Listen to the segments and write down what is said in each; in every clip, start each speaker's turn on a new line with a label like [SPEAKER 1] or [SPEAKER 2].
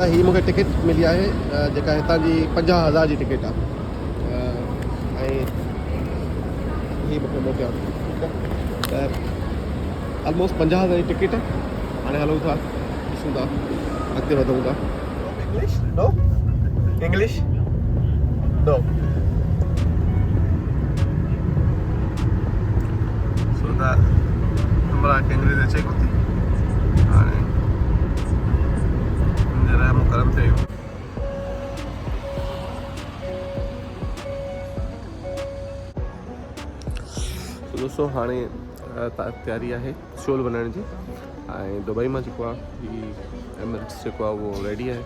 [SPEAKER 1] ही मूंखे टिकट मिली आहे जेका हितां जी 50,000 जी टिकट आहे ऐं ही मूंखे मोकिलियो त ऑलमोस्ट 50,000 जी टिकट आहे। हाणे हलूं था, ॾिसूं था, अॻिते वधूं था। इंग्लिश नो इंग्लिश नो सो त हमरा खे अंग्रेज़ी अचे कोन थी। हाणे रहम करम थिए। दोस्तों हाणे तयारी आहे सियोल वञण जी ऐं दुबई मां जेको आहे ही एमिरेट्स जेको आहे उहो रेडी आहे।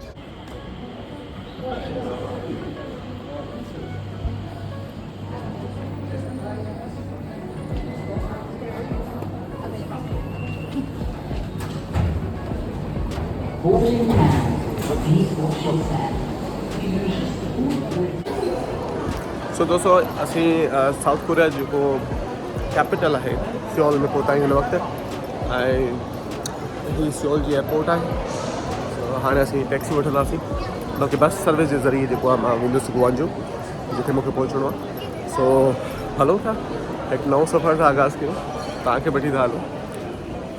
[SPEAKER 1] सो दोस्तों असीं साउथ कोरिया जेको कैपिटल आहे सियोल में पहुता आहियूं हिन वक़्तु ऐं ही सियोल जी एयरपोर्ट आहे। सो हाणे असीं टैक्सी वठंदासीं, बाक़ी बस सर्विस जे ज़रिए जेको आहे मां वेंदुसि गुआंजू जिथे मूंखे पहुचणो आहे। सो हलो था, हिकु नओं सफ़र था आगाज़ कयूं, तव्हांखे वठी था हलूं।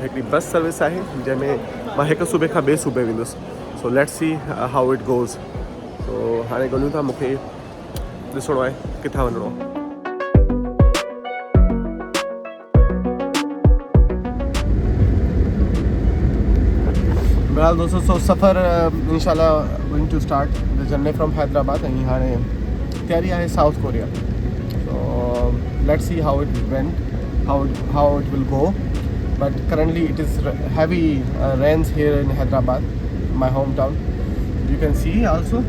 [SPEAKER 1] हिकिड़ी बस सर्विस आहे जंहिंमें मां हिकु सूबे खां ॿिए सूबे वेंदुसि। So let's see how it goes. So हाणे ॻोल्हियूं था, मूंखे ॾिसणो आहे किथां वञिणो आहे। बहरहाल दोस्तों सो सफ़र इंशाल्लाह going to start the journey from Hyderabad ऐं हाणे तयारी आहे south Korea. So let's see how it went, how it will go, but currently it is heavy rains here in Hyderabad, my hometown. You can see also.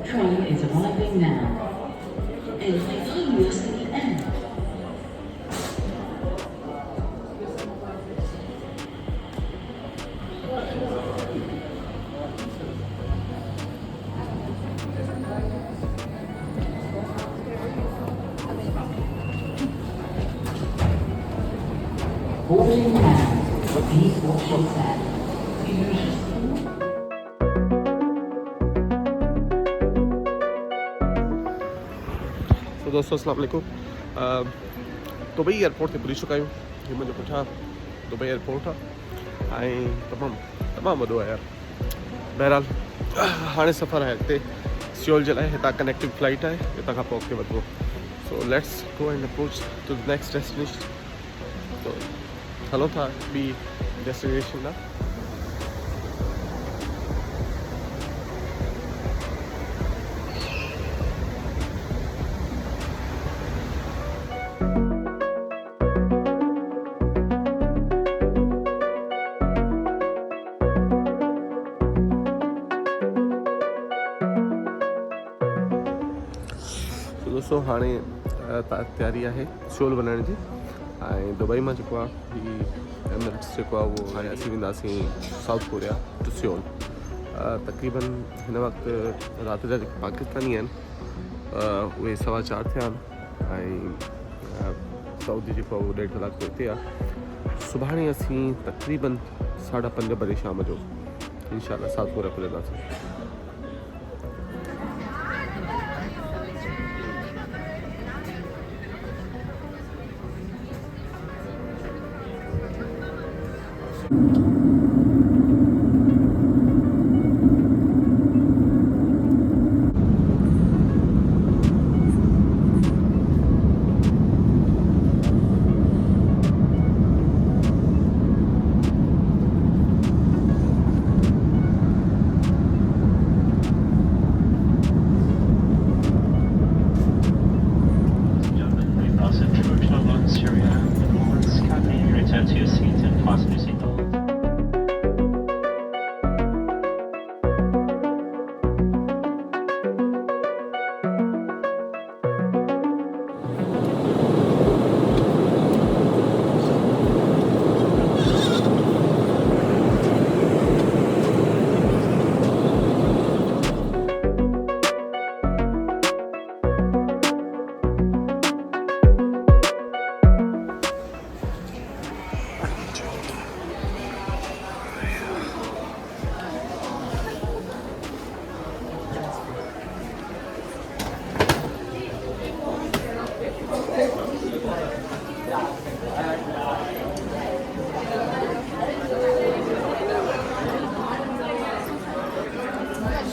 [SPEAKER 2] Train is arriving now. Boarding now. Please watch your step.
[SPEAKER 1] तो दोस्तों अस्सलाम वालेकुम। Dubai airport ते पहुची चुका आहियूं। हीअ मुंहिंजो पुठियां दुबई एयरपोर्ट आहे ऐं तमामु वॾो आहे यार। बहरहाल हाणे सफ़र आहे अॻिते सियोल जे लाइ। हितां कनेक्टिव फ्लाइट आहे, हितां खां पोइ अॻिते वधिबो। So let's go and approach to the next destination. तो हलो था ॿी डेस्टिनेशन लाइ। दोस्तों हाणे तयारी आहे सियोल वञण जी ऐं दुबई मां जेको आहे ही एमिरेट्स जेको आहे उहो हाणे असीं वेंदासीं साउथ कोरिया टू सियोल। तक़रीबन हिन वक़्तु राति जा जेके पाकिस्तानी आहिनि उहे 4:15 थिया आहिनि ऐं सऊदी जेको आहे उहो 1.5 कलाक ते हिते आहे सुभाणे असीं तक़रीबन 5:30 बजे शाम जो इंशाल्लाह साउथ कोरिया खुलंदासीं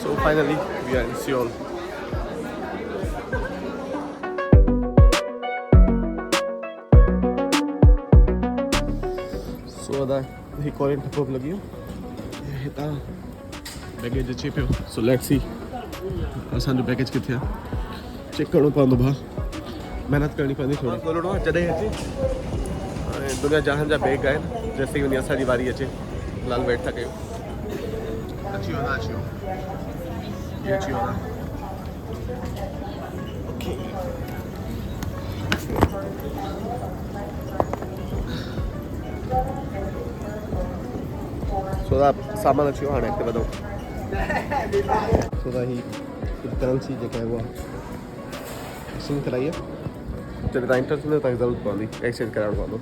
[SPEAKER 1] So finally we are in Seoul. So अदा ही कोरियन ठप्पो लॻी हितां बैगेज अचे पियो सो लेट्स सी असांजो बैगेज किथे आहे चेक करिणो पवंदो भाउ महिनत करणी पवंदी थोरी ॻोल्हणो आहे जॾहिं अचे हाणे दुनिया जहान जा बैग आहिनि जेसि ताईं वञी असांजी वारी अचे फ़िलहाल वेट था कयूं अची वियो अची वियो ये अची वियो ओके सो सामान अची वियो हाणे अॻिते वधूं सो ही करेंसी जेका आहे उहा सिंग कराई आहे जॾहिं तव्हां इंटर थींदो तव्हांखे ज़रूरत पवंदी एक्सचेंज कराइणो पवंदो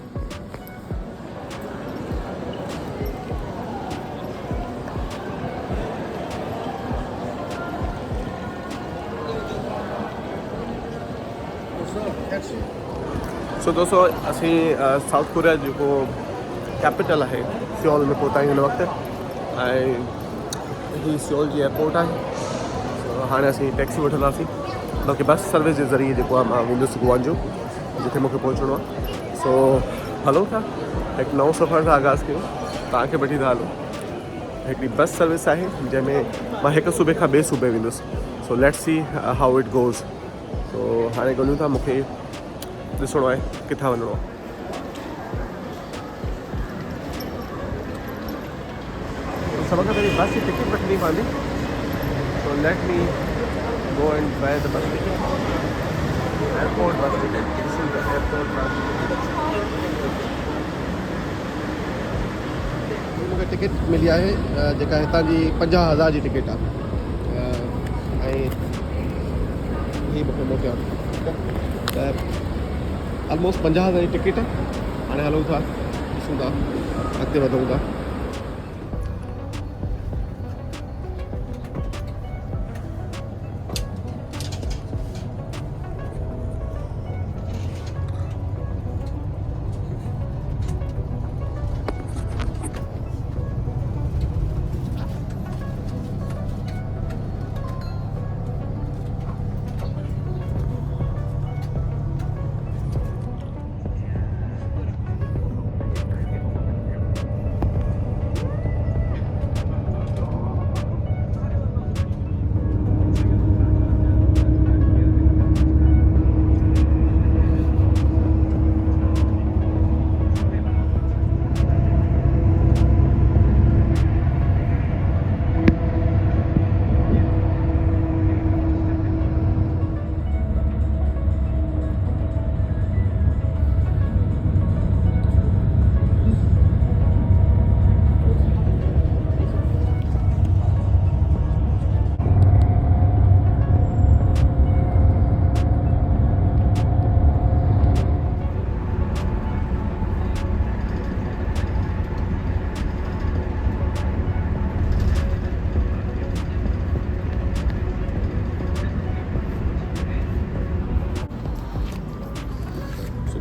[SPEAKER 1] सो दोस्तों असीं साउथ कोरिया जेको कैपिटल आहे सियोल में पहुता आहियूं हिन वक़्तु ऐं ही सियोल जी एयरपोर्ट आहे सो हाणे असीं टैक्सी वठंदासीं बाक़ी बस सर्विस जे ज़रिए जेको आहे मां वेंदुसि ग्वांजू जिथे मूंखे पहुचणो आहे सो हलो था हिकु नओं सफ़र सां आगाज़ कयूं तव्हांखे वठी था हलो हिकिड़ी बस सर्विस आहे जंहिंमें मां हिकु सूबे खां ॿिए सूबे वेंदुसि so let's see how it goes so हाणे ॻोल्हियूं था मूंखे ॾिसणो आहे किथां वञिणो आहे सभ खां पहिरीं बस जी टिकट वठणी पवंदी so let me go and by the bus ticket airport बस ticket this is the airport बस मूंखे टिकट मिली आहे जेका हितां जी 50,000 जी टिकट आहे ऐं ही मूंखे मोकिलियो त ऑलमोस्ट 50,000 जी टिकट हाणे हलूं था ॾिसूं था अॻिते वधूं था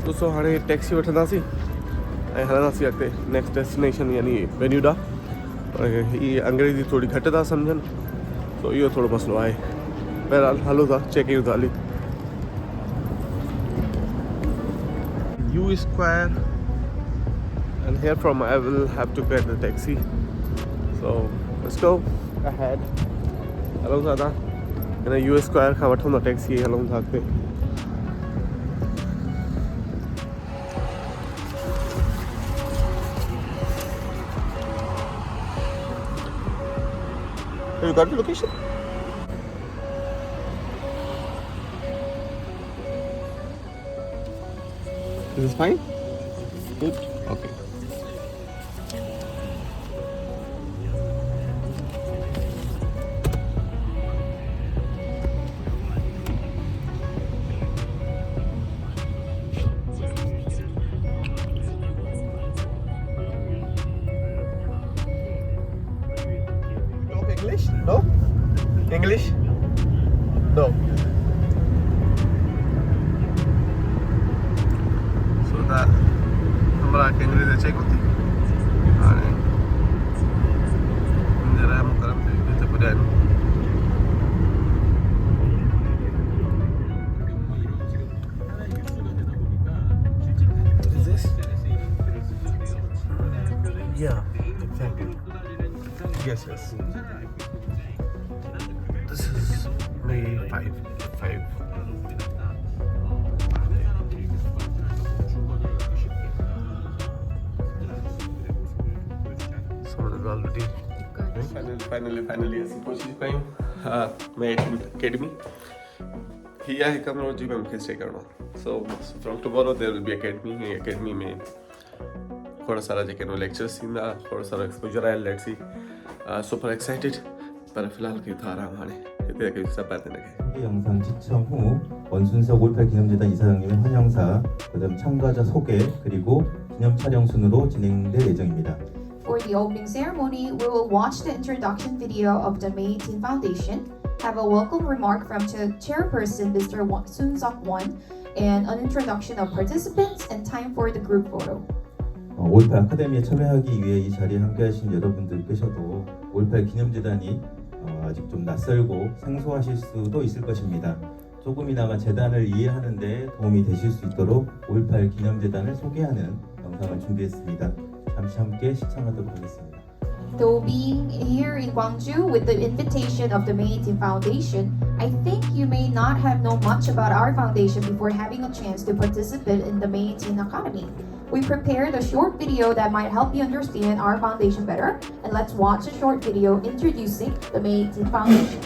[SPEAKER 1] दोस्तों हाणे टैक्सी वठंदासीं ऐं हलंदासीं अॻिते नेक्स्ट डेस्टिनेशन यानी बेन्यूडा। पर हीअ अंग्रेज़ी थोड़ी घटि था सम्झनि, तो इहो थोरो मसइलो आहे। बहरहाल हलो था, चेक कयूं था हली। U Square, and here from I will have to get the taxi. So let's go ahead. हलूं था था हिन U Square खां वठूं था टैक्सी, हलूं था अॻिते। Have you got the location? Is this fine? Good? Okay. Talk English? No? English? No. So that हमारा अंग्रेजी चेक होती हाणे जरा हम करम थे इते पुॼाइनि। What is this? Yeah, exactly. Yes. This is May 5. Already. Finally ਅਸੀਂ ਪਹੁੰਚ ਚੁੱਕੇ ਹਾਂ ਮੈਂ academy ही आहे कमरो जी में मूंखे स्टे करिणो आहे। So from tomorrow there will be academy. ऐं अकेडमी में खोड़ सारा जेके लेक्चर्स थींदा, खोड़ सारा एक्सपोजर आहे। Let's see super excited. पर फिलहाल कयूं था आराम हाणे हिते कयूं सभु बात हिनखे।
[SPEAKER 3] 영상 시청 후 원순석 5.18 기념재단 이사장님의 환영사, 그다음 참가자 소개 그리고 기념 촬영 순으로 진행될 예정입니다.
[SPEAKER 4] For the opening ceremony, we will watch the introduction video of the May 18 Foundation, have a welcome remark from Chairperson Mr. Soon Sok Won, and an introduction of participants and time for the group photo.
[SPEAKER 3] 5.18 아카데미에 참여하기 위해 이 자리에 함께하신 여러분들 계셔도 5.18 기념재단이 아직 좀 낯설고 생소하실 수도 있을 것입니다. 조금이나마 재단을 이해하는 데 도움이 되실 수 있도록 5.18 기념재단을 소개하는 영상을 준비했습니다. 잠시 함께 시청하도록 하겠습니다.
[SPEAKER 4] Though being here in Gwangju with the invitation of the May 18 Foundation, I think you may not have known much about our foundation before having a chance to participate in the May 18 Academy. We prepared a short video that might help you understand our foundation better, and let's watch a short video introducing the May 18 Foundation.